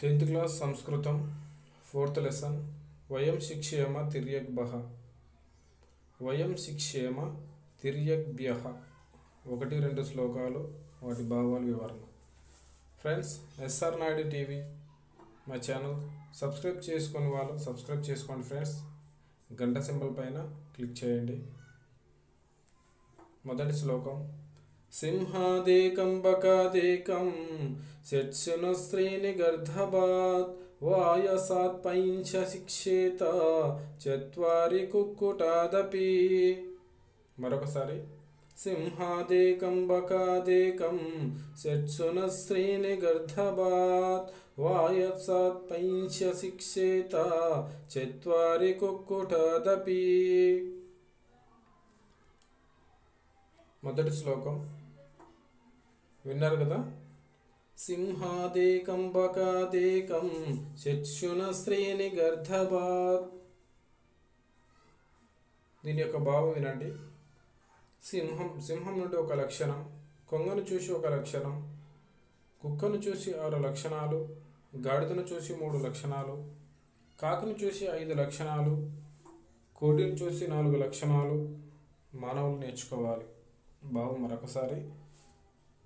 10th class సంస్కృతం 4th lesson వయం శిక్షేమ తిర్యగ్భః వయం శిక్షేమ తిర్యగ్భ్యః 1-2 శ్లోకాలు వాటి భావాల వివరణ. ఫ్రెండ్స్, ఎస్ఆర్ నాయుడు టీవీ మా ఛానల్ సబ్స్క్రైబ్ చేసుకుని వాళ్ళు సబ్స్క్రైబ్ చేసుకోండి ఫ్రెండ్స్. గంట సింబల్ పైన క్లిక్ చేయండి. మొదటి శ్లోకం. సింహాదేకం బకాదేకం షట్సున స్త్రీని గర్ధభాత్ వాయసాత్ పైంచ శిక్షేత చత్వారి కుక్కుటాదపి. మరొకసారి. సింహాదేకం బకాదేకం షట్సున స్త్రీని గర్ధభాత్ వాయసాత్ పైంచ శిక్షేత చత్వారి కుక్కుటాదపి. మొదటి శ్లోకం విన్నారు కదా. సింహాదేకం బకాదేకం షట్సున స్త్రీని గర్ధభాత్. దీని యొక్క భావం వినండి. సింహం నుండి ఒక లక్షణం, కొంగను చూసి ఒక లక్షణం, కుక్కను చూసి 6 లక్షణాలు, గాడిదను చూసి 3 లక్షణాలు, కాకును చూసి 5 లక్షణాలు, కోడిని చూసి 4 లక్షణాలు మానవులు నేర్చుకోవాలి. భావం మరొకసారి.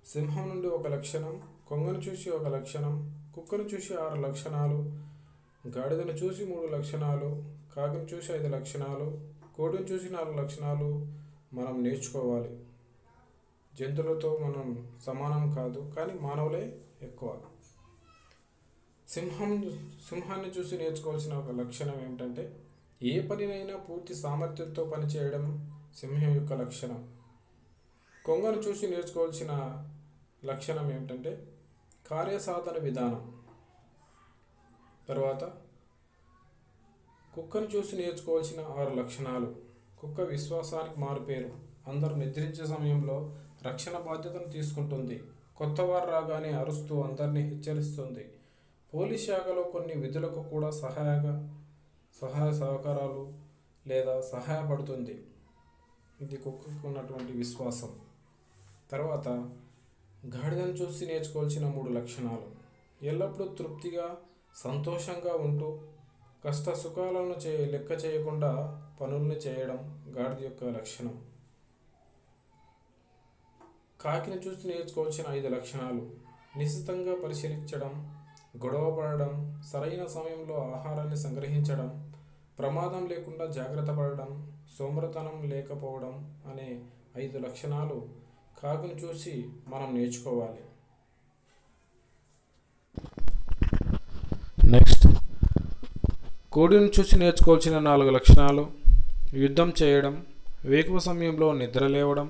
సింహం నుండి ఒక లక్షణం, కొంగను చూసి ఒక లక్షణం, కుక్కను చూసి 6 లక్షణాలు, గాడిదను చూసి 3 లక్షణాలు, కాకును చూసి 5 లక్షణాలు, కోడిని చూసి 4 లక్షణాలు మనం నేర్చుకోవాలి. జంతువులతో మనం సమానం కాదు, కానీ మానవులే ఎక్కువ. సింహాన్ని చూసి నేర్చుకోవాల్సిన ఒక లక్షణం ఏమిటంటే ఏ పనినైనా పూర్తి సామర్థ్యంతో పనిచేయడం సింహం యొక్క లక్షణం. కొంగను చూసి నేర్చుకోవాల్సిన లక్షణం ఏమిటంటే కార్యసాధన విధానం. తర్వాత కుక్కను చూసి నేర్చుకోవాల్సిన 6 లక్షణాలు. కుక్క విశ్వాసానికి మారుపేరు. అందరూ నిద్రించే సమయంలో రక్షణ బాధ్యతను తీసుకుంటుంది. కొత్త వారు రాగానే అరుస్తూ అందరినీ హెచ్చరిస్తుంది. పోలీస్ శాఖలో కొన్ని విధులకు కూడా సహాయ సహకారాలు లేదా సహాయపడుతుంది. ఇది కుక్కకు ఉన్నటువంటి విశ్వాసం. తర్వాత గాడిదను చూసి నేర్చుకోవాల్సిన 3 లక్షణాలు. ఎల్లప్పుడూ తృప్తిగా సంతోషంగా ఉంటూ కష్ట సుఖాలను లెక్క చేయకుండా పనులను చేయడం గాడిద యొక్క లక్షణం. కాకిని చూసి నేర్చుకోవాల్సిన 5 లక్షణాలు. నిశితంగా పరిశీలించడం, గొడవపడడం, సరైన సమయంలో ఆహారాన్ని సంగ్రహించడం, ప్రమాదం లేకుండా జాగ్రత్త పడడం, సోమరతనం లేకపోవడం అనే 5 లక్షణాలు కాకును చూసి మనం నేర్చుకోవాలి. నెక్స్ట్, కోడిని చూసి నేర్చుకోవాల్సిన 4 లక్షణాలు. యుద్ధం చేయడం, వేకువ సమయంలో నిద్ర లేవడం,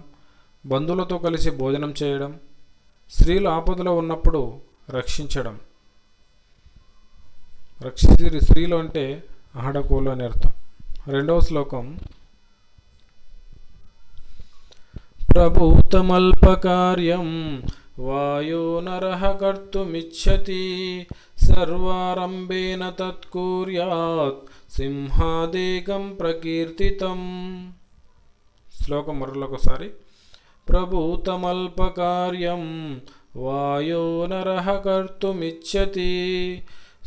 బంధువులతో కలిసి భోజనం చేయడం, స్త్రీలు ఆపదలో ఉన్నప్పుడు రక్షించడం. స్త్రీలు అంటే ఆడకోలు అని అర్థం. రెండవ శ్లోకం. ప్రభూతమల్పకార్యం వాయో నరః కర్తుమిచ్చతి సర్వారంభేన తత్కుర్యాత్ సింహాదేకం ప్రకీర్తితం. శ్లోకం మరొకసారి. ప్రభూతమల్పకార్యం వాయో నరః కర్తుమిచ్చతి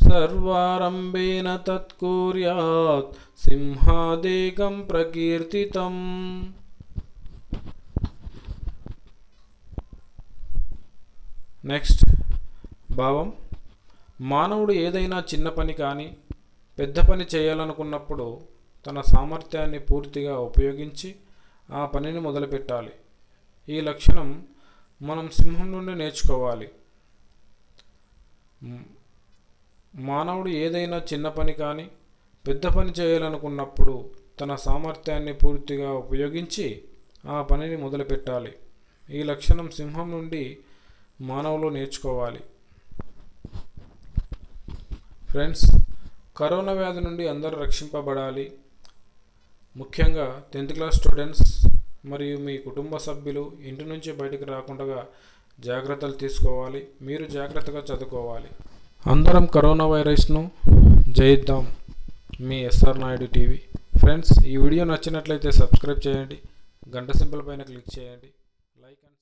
సర్వారంభేన తత్కుర్యాత్ సింహాదేకం ప్రకీర్తితం. నెక్స్ట్, భావం. మానవుడు ఏదైనా చిన్న పని కానీ పెద్ద పని చేయాలనుకున్నప్పుడు తన సామర్థ్యాన్ని పూర్తిగా ఉపయోగించి ఆ పనిని మొదలుపెట్టాలి. ఈ లక్షణం మనం సింహం నుండి నేర్చుకోవాలి. మానవుడు ఏదైనా చిన్న పని కానీ పెద్ద పని చేయాలనుకున్నప్పుడు తన సామర్థ్యాన్ని పూర్తిగా ఉపయోగించి ఆ పనిని మొదలుపెట్టాలి. ఈ లక్షణం సింహం నుండి మానవులు నేర్చుకోవాలి. ఫ్రెండ్స్, కరోనా వ్యాధి నుండి అందరూ రక్షింపబడాలి. ముఖ్యంగా 10th క్లాస్ స్టూడెంట్స్ మరియు మీ కుటుంబ సభ్యులు ఇంటి నుంచి బయటకు రాకుండా జాగ్రత్తలు తీసుకోవాలి. మీరు జాగ్రత్తగా చదువుకోవాలి. అందరం కరోనా వైరస్ను జయిద్దాం. మీ ఎస్ఆర్ నాయుడు టీవీ. ఫ్రెండ్స్, ఈ వీడియో నచ్చినట్లయితే సబ్స్క్రైబ్ చేయండి, గంట సింబల్ పైన క్లిక్ చేయండి, లైక్ అండ్